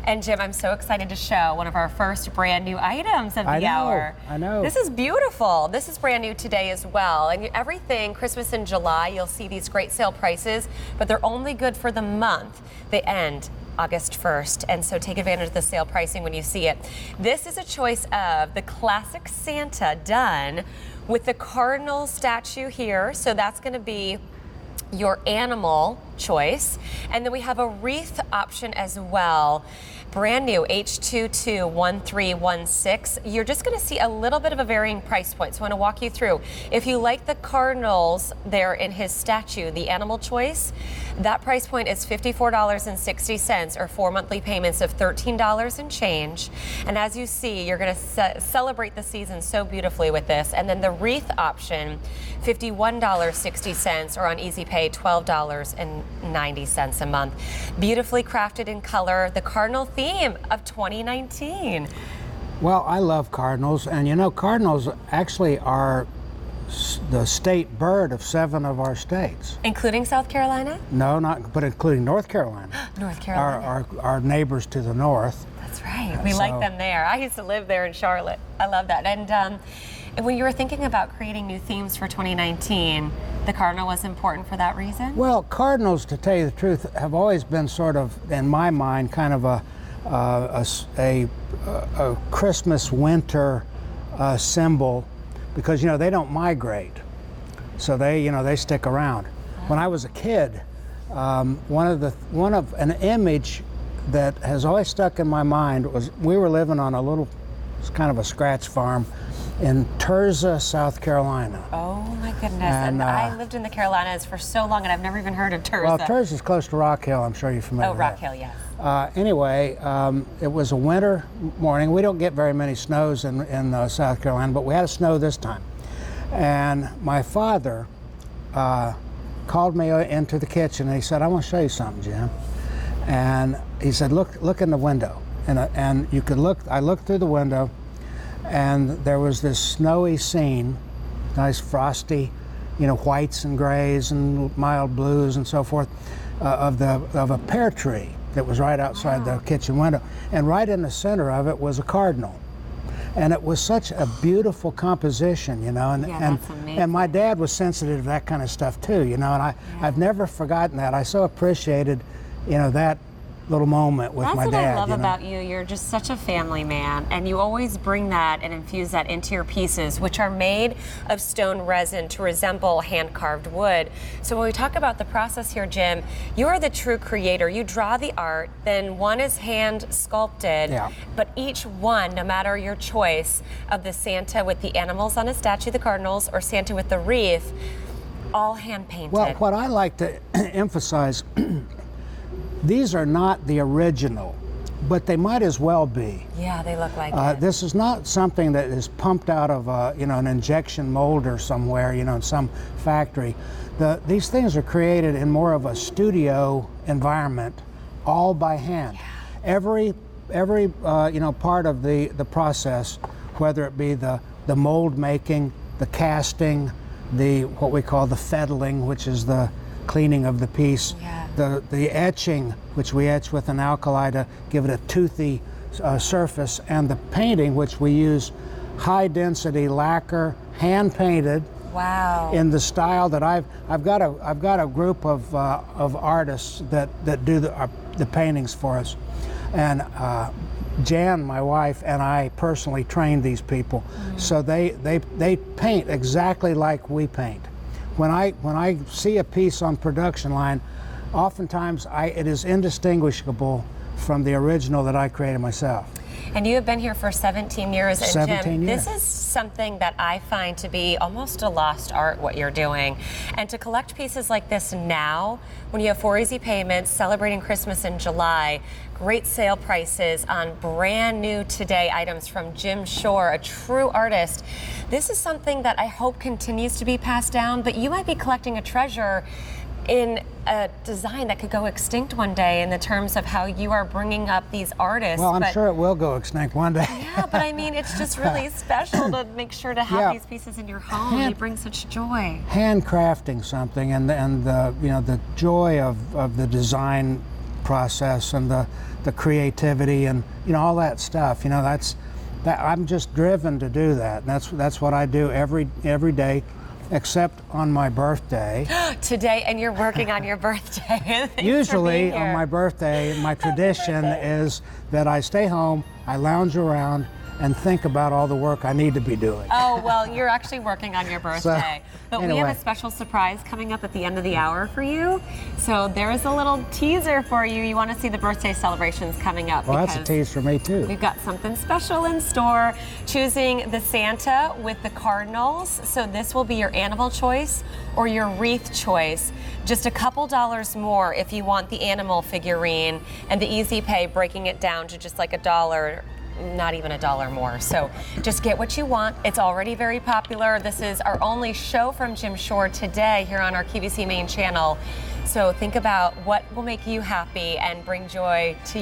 And Jim, I'm so excited to show one of our first brand new items of the hour. I know. This is beautiful. This is brand new today as well. And everything Christmas in July, you'll see these great sale prices, but they're only good for the month. They end August 1st, and so take advantage of the sale pricing when you see it. This is a choice of the classic Santa done with the cardinal statue here, so that's going to be your animal choice. And then we have a wreath option as well. Brand new H221316. You're just going to see a little bit of a varying price point, so I want to walk you through. If you like the cardinals there in his statue, the animal choice, that price point is $54.60 or 4 monthly payments of $13 and change. And as you see, you're going to celebrate the season so beautifully with this. And then the wreath option, $51.60 or on easy pay, $12.90 a month. Beautifully crafted in color, the cardinal theme of 2019. Well, I love cardinals, and you know, cardinals actually are the state bird of 7 of our states. Including South Carolina? No, not, but including North Carolina. North Carolina. Our neighbors to the north. That's right. We like them there. I used to live there in Charlotte. I love that. And when you were thinking about creating new themes for 2019, the cardinal was important for that reason? Well, cardinals, to tell you the truth, have always been sort of, in my mind, kind of a Christmas winter symbol, because you know they don't migrate, so they stick around. When I was a kid, one of an image that has always stuck in my mind was we were living on a little, it's kind of a scratch farm in Tirzah, South Carolina. Oh my goodness! And I lived in the Carolinas for so long, and I've never even heard of Tirzah. Well, Tirzah is close to Rock Hill. I'm sure you're familiar with Rock that. Hill, yes. Anyway, it was a winter morning. We don't get very many snows in South Carolina, but we had a snow this time. And my father called me into the kitchen, and he said, "I want to show you something, Jim." And he said, "Look in the window." And you could look. I looked through the window, and there was this snowy scene, nice frosty, you know, whites and grays and mild blues and so forth, of a pear tree that was right outside the kitchen window. And right in the center of it was a cardinal. And it was such a beautiful composition, you know, that's amazing. And my dad was sensitive to that kind of stuff too, you know, and I've never forgotten that. I so appreciated, you know, that little moment with my dad. That's what I love about you. You're just such a family man, and you always bring that and infuse that into your pieces, which are made of stone resin to resemble hand-carved wood. So when we talk about the process here, Jim, you are the true creator. You draw the art, then one is hand sculpted, but each one, no matter your choice of the Santa with the animals on a statue, the cardinals, or Santa with the wreath, all hand painted. Well, what I like to emphasize, these are not the original, but they might as well be. Yeah, they look like it. This is not something that is pumped out of an injection molder somewhere, you know, in some factory. These things are created in more of a studio environment, all by hand. Yeah. Every part of the process, whether it be the mold making, the casting, what we call the fettling, which is the cleaning of the piece, the etching, which we etch with an alkali to give it a toothy surface, and the painting, which we use high density lacquer, hand painted. Wow. In the style that I've got a group of artists that do the paintings for us, and Jan, my wife, and I personally trained these people, so they paint exactly like we paint. When I see a piece on production line, oftentimes it is indistinguishable from the original that I created myself. And you have been here for 17 years. And 17 Jim, years. This is something that I find to be almost a lost art, what you're doing. And to collect pieces like this now, when you have 4 easy payments, celebrating Christmas in July, great sale prices on brand new today items from Jim Shore, a true artist. This is something that I hope continues to be passed down, but you might be collecting a treasure in a design that could go extinct one day in the terms of how you are bringing up these artists. Well, I'm sure it will go extinct one day. Yeah, but I mean, it's just really special to make sure to have these pieces in your home. They bring such joy. Handcrafting something and the joy of the design process and the creativity and all that stuff. That I'm just driven to do that. And that's what I do every day, except on my birthday. Today, and you're working on your birthday. Thanks Usually for being on here. my birthday, my tradition is that I stay home, I lounge around, and think about all the work I need to be doing. Oh, well, you're actually working on your birthday. But we have anyway. a special surprise coming up at the end of the hour for you. So there is a little teaser for you. You want to see the birthday celebrations coming up. Well, that's a tease for me too. We've got something special in store. Choosing the Santa with the Cardinals. So this will be your animal choice or your wreath choice. Just a couple dollars more if you want the animal figurine, and the easy pay breaking it down to just like $1. Not even $1 more. So just get what you want. It's already very popular. This is our only show from Jim Shore today here on our QVC main channel. So think about what will make you happy and bring joy to you.